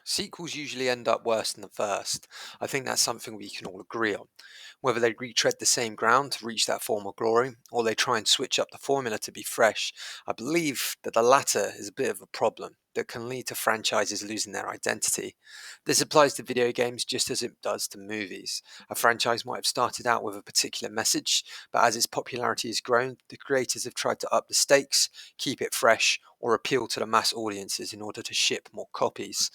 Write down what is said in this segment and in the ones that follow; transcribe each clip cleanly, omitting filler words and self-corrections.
Sequels usually end up worse than the first. I think that's something we can all agree on. Whether they retread the same ground to reach that former glory, or they try and switch up the formula to be fresh, I believe that the latter is a bit of a problem that can lead to franchises losing their identity. This applies to video games just as it does to movies. A franchise might have started out with a particular message, but as its popularity has grown, the creators have tried to up the stakes, keep it fresh, or appeal to the mass audiences in order to ship more copies.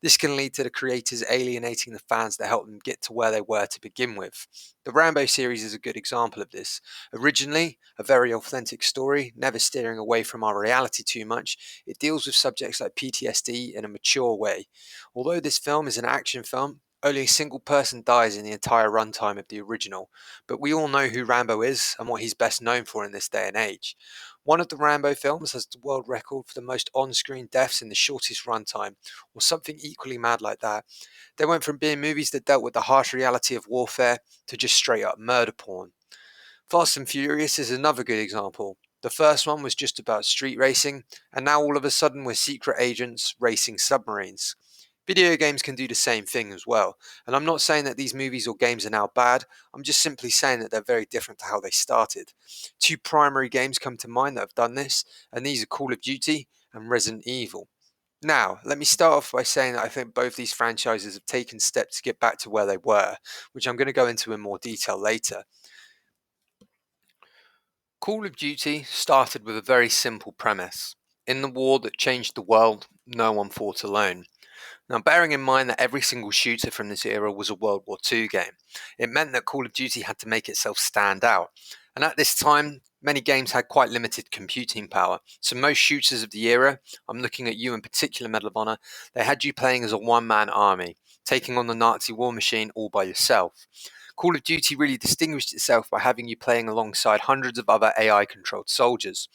This can lead to the creators alienating the fans that helped them get to where they were to begin with. The Rambo series is a good example of this. Originally, a very authentic story, never steering away from our reality too much, it deals with subjects like PTSD in a mature way. Although this film is an action film, only a single person dies in the entire runtime of the original, but we all know who Rambo is and what he's best known for in this day and age. One of the Rambo films has the world record for the most on screen deaths in the shortest runtime, or something equally mad like that. They went from being movies that dealt with the harsh reality of warfare to just straight up murder porn. Fast and Furious is another good example. The first one was just about street racing, and now all of a sudden we're secret agents racing submarines. Video games can do the same thing as well, and I'm not saying that these movies or games are now bad, I'm just simply saying that they're very different to how they started. Two primary games come to mind that have done this, and these are Call of Duty and Resident Evil. Now, let me start off by saying that I think both these franchises have taken steps to get back to where they were, which I'm going to go into in more detail later. Call of Duty started with a very simple premise. In the war that changed the world, no one fought alone. Now, bearing in mind that every single shooter from this era was a World War II game, it meant that Call of Duty had to make itself stand out. And at this time, many games had quite limited computing power. So most shooters of the era, I'm looking at you in particular, Medal of Honor, they had you playing as a one-man army, taking on the Nazi war machine all by yourself. Call of Duty really distinguished itself by having you playing alongside hundreds of other AI-controlled soldiers,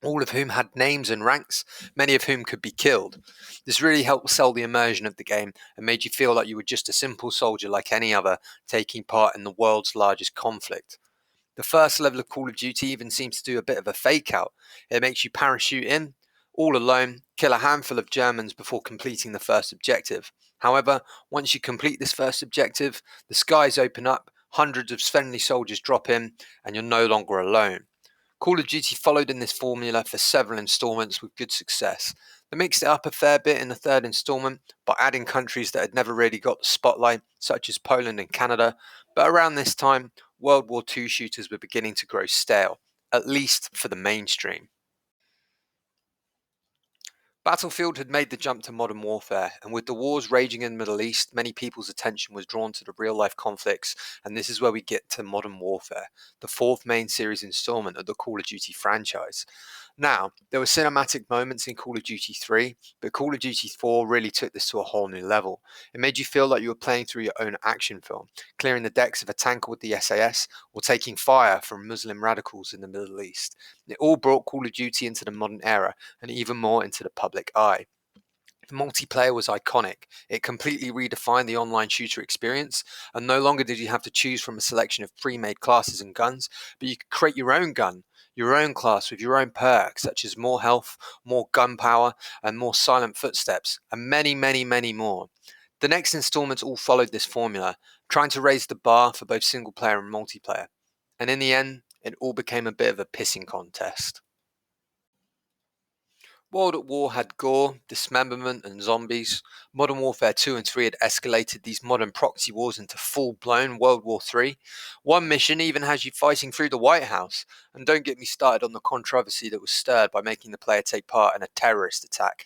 all of whom had names and ranks, many of whom could be killed. This really helped sell the immersion of the game and made you feel like you were just a simple soldier like any other, taking part in the world's largest conflict. The first level of Call of Duty even seems to do a bit of a fake out. It makes you parachute in, all alone, kill a handful of Germans before completing the first objective. However, once you complete this first objective, the skies open up, hundreds of friendly soldiers drop in, and you're no longer alone. Call of Duty followed in this formula for several installments with good success. They mixed it up a fair bit in the third installment by adding countries that had never really got the spotlight, such as Poland and Canada, but around this time, World War II shooters were beginning to grow stale, at least for the mainstream. Battlefield had made the jump to modern warfare, and with the wars raging in the Middle East, many people's attention was drawn to the real life conflicts, and this is where we get to Modern Warfare, the fourth main series installment of the Call of Duty franchise. Now, there were cinematic moments in Call of Duty 3, but Call of Duty 4 really took this to a whole new level. It made you feel like you were playing through your own action film, clearing the decks of a tanker with the SAS, or taking fire from Muslim radicals in the Middle East. It all brought Call of Duty into the modern era, and even more into the public eye. The multiplayer was iconic. It completely redefined the online shooter experience, and no longer did you have to choose from a selection of pre-made classes and guns, but you could create your own gun, your own class with your own perks, such as more health, more gun power, and more silent footsteps, and many, many, many more. The next installments all followed this formula, trying to raise the bar for both single player and multiplayer. And in the end, it all became a bit of a pissing contest. World at War had gore, dismemberment, and zombies. Modern Warfare 2 and 3 had escalated these modern proxy wars into full blown World War 3. One mission even has you fighting through the White House. And don't get me started on the controversy that was stirred by making the player take part in a terrorist attack.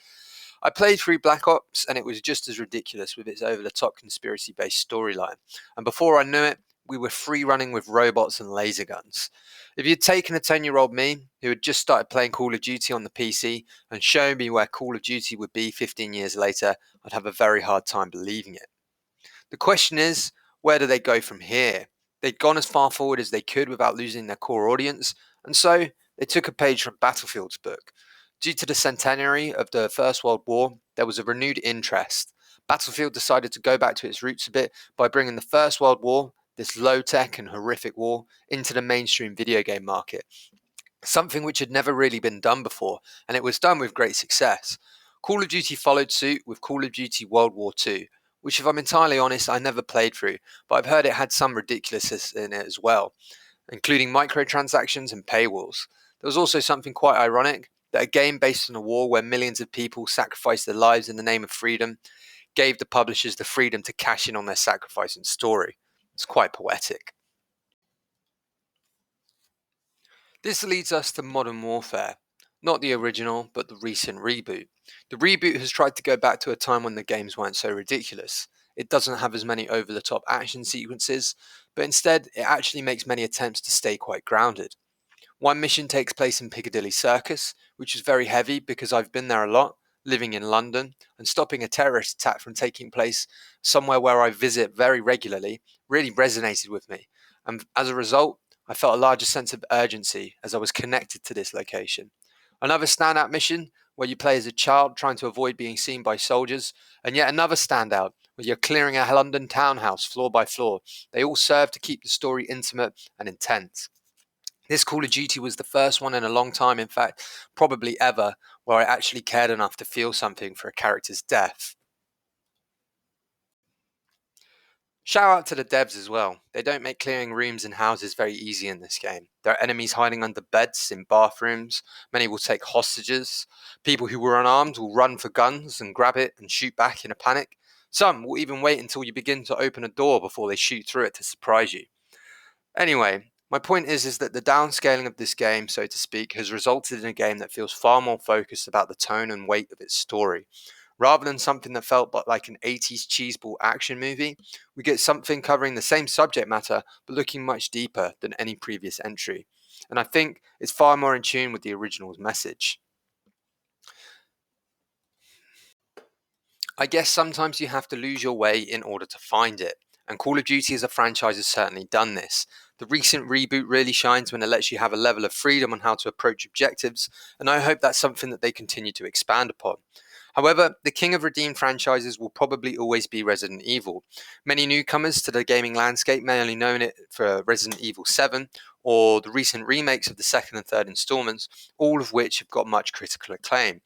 I played through Black Ops and it was just as ridiculous with its over the top conspiracy based storyline. And before I knew it, we were free running with robots and laser guns. If you'd taken a 10-year-old me who had just started playing Call of Duty on the PC and shown me where Call of Duty would be 15 years later, I'd have a very hard time believing it. The question is, where do they go from here? They'd gone as far forward as they could without losing their core audience, and so they took a page from Battlefield's book. Due to the centenary of the First World War, there was a renewed interest. Battlefield decided to go back to its roots a bit by bringing the First World War, this low-tech and horrific war, into the mainstream video game market, something which had never really been done before, and it was done with great success. Call of Duty followed suit with Call of Duty World War II, which, if I'm entirely honest, I never played through, but I've heard it had some ridiculousness in it as well, including microtransactions and paywalls. There was also something quite ironic that a game based on a war where millions of people sacrificed their lives in the name of freedom gave the publishers the freedom to cash in on their sacrifice and story. It's quite poetic. This leads us to Modern Warfare. Not the original, but the recent reboot. The reboot has tried to go back to a time when the games weren't so ridiculous. It doesn't have as many over the top action sequences, but instead, it actually makes many attempts to stay quite grounded. One mission takes place in Piccadilly Circus, which is very heavy because I've been there a lot, living in London, and stopping a terrorist attack from taking place somewhere where I visit very regularly really resonated with me. And as a result, I felt a larger sense of urgency as I was connected to this location. Another standout mission where you play as a child trying to avoid being seen by soldiers, and yet another standout where you're clearing a London townhouse floor by floor. They all serve to keep the story intimate and intense. This Call of Duty was the first one in a long time, in fact, probably ever, where I actually cared enough to feel something for a character's death. Shout out to the devs as well. They don't make clearing rooms and houses very easy in this game. There are enemies hiding under beds, in bathrooms, many will take hostages. People who were unarmed will run for guns and grab it and shoot back in a panic. Some will even wait until you begin to open a door before they shoot through it to surprise you. Anyway, my point is that the downscaling of this game, so to speak, has resulted in a game that feels far more focused about the tone and weight of its story. Rather than something that felt like an 80s cheeseball action movie, we get something covering the same subject matter but looking much deeper than any previous entry. And I think it's far more in tune with the original's message. I guess sometimes you have to lose your way in order to find it, and Call of Duty as a franchise has certainly done this. The recent reboot really shines when it lets you have a level of freedom on how to approach objectives, and I hope that's something that they continue to expand upon. However, the king of redeemed franchises will probably always be Resident Evil. Many newcomers to the gaming landscape may only know it for Resident Evil 7 or the recent remakes of the second and third installments, all of which have got much critical acclaim.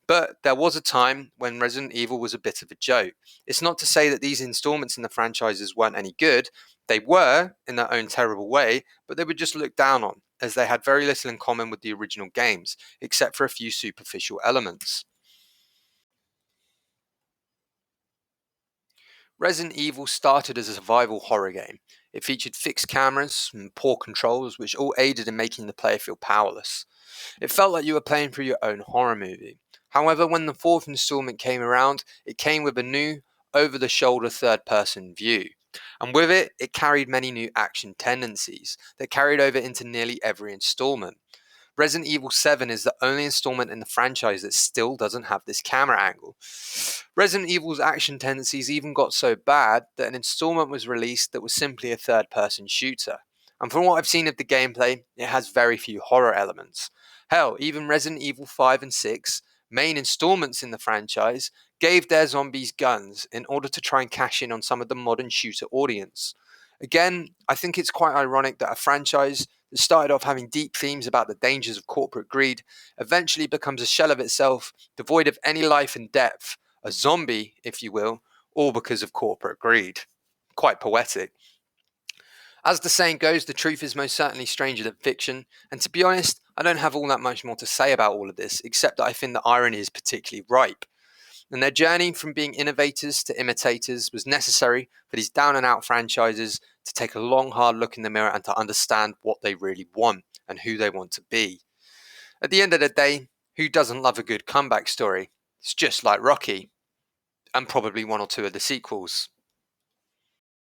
But there was a time when Resident Evil was a bit of a joke. It's not to say that these installments in the franchises weren't any good. They were, in their own terrible way, but they were just looked down on, as they had very little in common with the original games, except for a few superficial elements. Resident Evil started as a survival horror game. It featured fixed cameras and poor controls, which all aided in making the player feel powerless. It felt like you were playing through your own horror movie. However, when the fourth installment came around, it came with a new, over the shoulder third person view. And with it, it carried many new action tendencies that carried over into nearly every installment. Resident Evil 7 is the only installment in the franchise that still doesn't have this camera angle. Resident Evil's action tendencies even got so bad that an installment was released that was simply a third person shooter. And from what I've seen of the gameplay, it has very few horror elements. Hell, even Resident Evil 5 and 6, main installments in the franchise, gave their zombies guns in order to try and cash in on some of the modern shooter audience. Again, I think it's quite ironic that a franchise that started off having deep themes about the dangers of corporate greed eventually becomes a shell of itself, devoid of any life and depth, a zombie, if you will, all because of corporate greed. Quite poetic. As the saying goes, the truth is most certainly stranger than fiction, and to be honest, I don't have all that much more to say about all of this, except that I think the irony is particularly ripe. And their journey from being innovators to imitators was necessary for these down and out franchises to take a long, hard look in the mirror and to understand what they really want and who they want to be. At the end of the day, who doesn't love a good comeback story? It's just like Rocky, and probably one or two of the sequels.